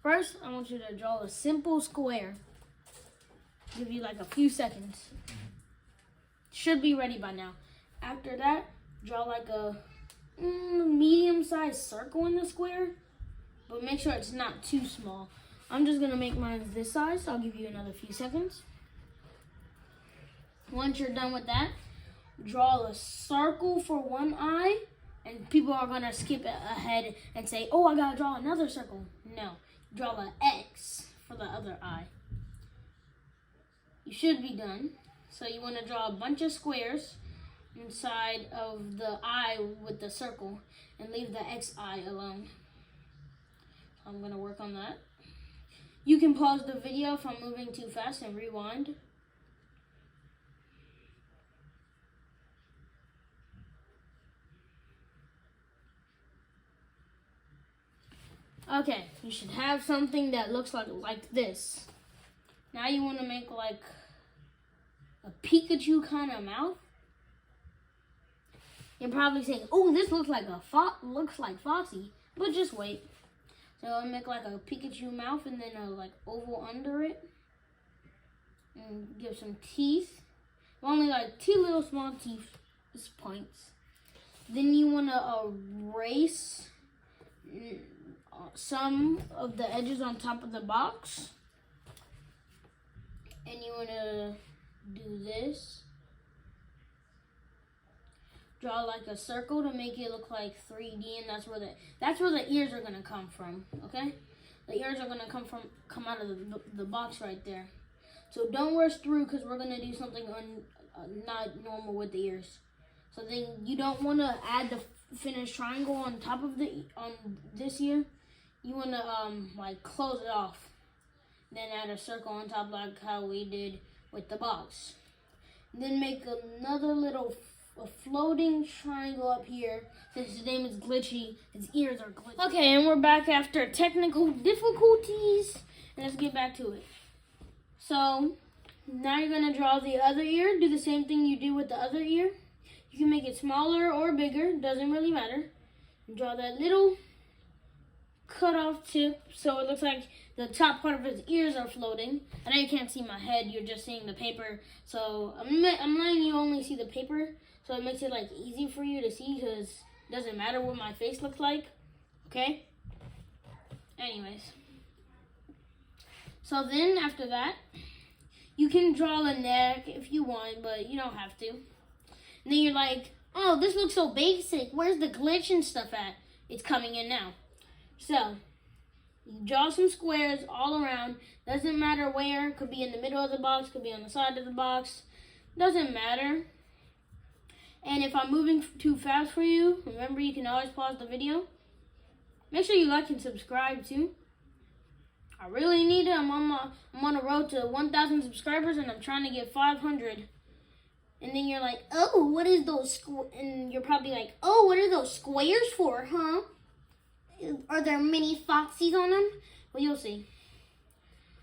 First, I want you to draw a simple square. Give you like a few seconds. Should be ready by now. After that, draw like a medium-sized circle in the square, but make sure it's not too small. I'm just gonna make mine this size, so I'll give you another few seconds. Once you're done with that, draw a circle for one eye, and people are gonna skip ahead and say, oh, I gotta draw another circle. No, draw an X for the other eye. You should be done. So you wanna draw a bunch of squares inside of the eye with the circle and leave the X eye alone. So I'm gonna work on that. You can pause the video if I'm moving too fast and rewind. Okay, you should have something that looks like this. Now you want to make like a Pikachu kind of mouth. You're probably saying, "Oh, this looks like Foxy," but just wait. So I'll make like a Pikachu mouth and then a like oval under it, and give some teeth. Only like 2 little small teeth, just points. Then you want to erase some of the edges on top of the box, and you want to do this. Draw like a circle to make it look like 3D, and that's where the ears are gonna come from. Okay, the ears are gonna come out of the box right there. So don't rush through because we're gonna do something not normal with the ears. So then you don't want to add the finished triangle on top of on this ear. You want to like close it off, then add a circle on top like how we did with the box. Then make another little floating triangle up here. Since his name is Glitchy, his ears are glitchy. Okay, and we're back after technical difficulties, and let's get back to it. So now you're gonna draw the other ear. Do the same thing you do with the other ear. You can make it smaller or bigger, doesn't really matter. Draw that little cut off tip so it looks like the top part of his ears are floating. I know you can't see my head, you're just seeing the paper. So I'm letting you only see the paper, so it makes it like easy for you to see because it doesn't matter what my face looks like. Okay? Anyways. So then after that, you can draw the neck if you want, but you don't have to. And then you're like, oh, this looks so basic. Where's the glitch and stuff at? It's coming in now. So, you draw some squares all around. Doesn't matter where. Could be in the middle of the box. Could be on the side of the box. Doesn't matter. And if I'm moving too fast for you, remember you can always pause the video. Make sure you like and subscribe too. I really need it. I'm on a road to 1,000 subscribers and I'm trying to get 500. And then you're like, oh, what is those and you're probably like, oh, what are those squares for, huh? Are there mini foxies on them? Well, you'll see.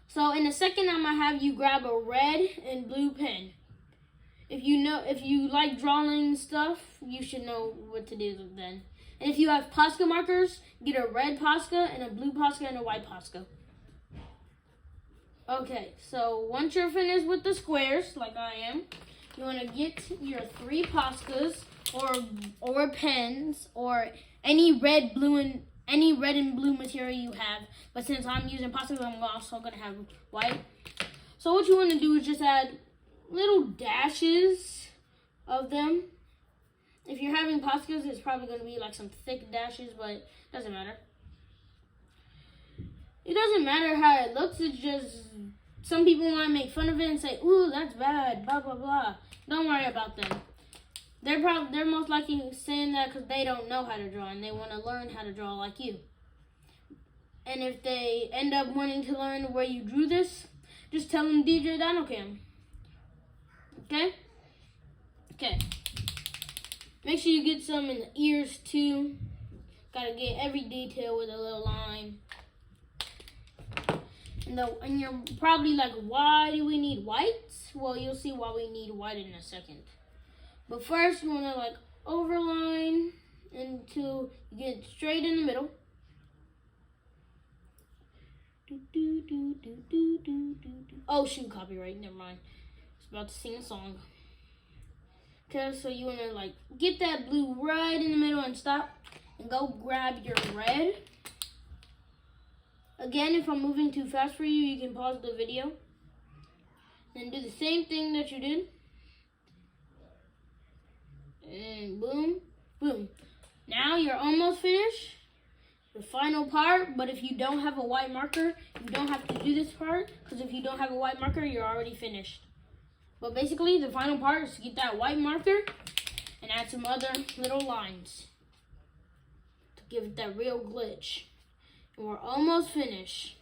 So in a second, I'm gonna have you grab a red and blue pen. If you like drawing stuff, you should know what to do then. And if you have Posca markers, get a red Posca and a blue Posca and a white Posca. Okay, so once you're finished with the squares, like I am, you want to get your 3 Poscas or pens or any red and blue material you have. But since I'm using Poscas, I'm also going to have white. So what you want to do is just add little dashes of them. If you're having Poscas, it's probably going to be like some thick dashes, but it doesn't matter. It doesn't matter how it looks, it's just some people might make fun of it and say, ooh, that's bad, blah, blah, blah. Don't worry about them. They're most likely saying that because they don't know how to draw and they want to learn how to draw like you. And if they end up wanting to learn where you drew this, just tell them DJ Dinocam. Okay? Okay. Make sure you get some in the ears too. Gotta get every detail with a little line. And you're probably like, why do we need whites? Well, you'll see why we need white in a second. But first, you want to like overline until you get straight in the middle. Oh shoot, copyright, never mind. It's about to sing a song. Okay, so you wanna like get that blue right in the middle and stop and go grab your red. Again, if I'm moving too fast for you, you can pause the video. Then do the same thing that you did. And boom, boom. Now you're almost finished. The final part, but if you don't have a white marker, you don't have to do this part, because if you don't have a white marker, you're already finished. But basically, the final part is to get that white marker and add some other little lines to give it that real glitch. And we're almost finished.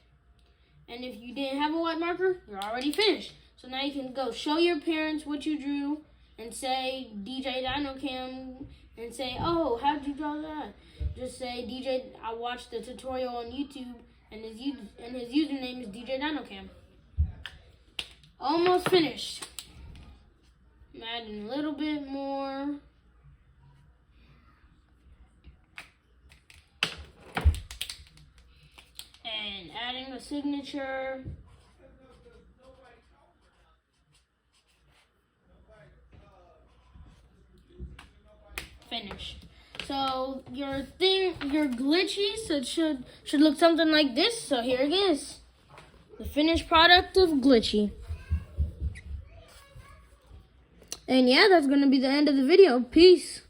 And if you didn't have a white marker, you're already finished. So now you can go show your parents what you drew and say DJ DinoCam and say, oh, how'd you draw that? Just say DJ, I watched the tutorial on YouTube and his username is DJ DinoCam. Almost finished. I'm adding a little bit more. And adding a signature. Finish. So your glitchy, so it should look something like this. So here it is. The finished product of glitchy. And yeah, that's gonna be the end of the video. Peace.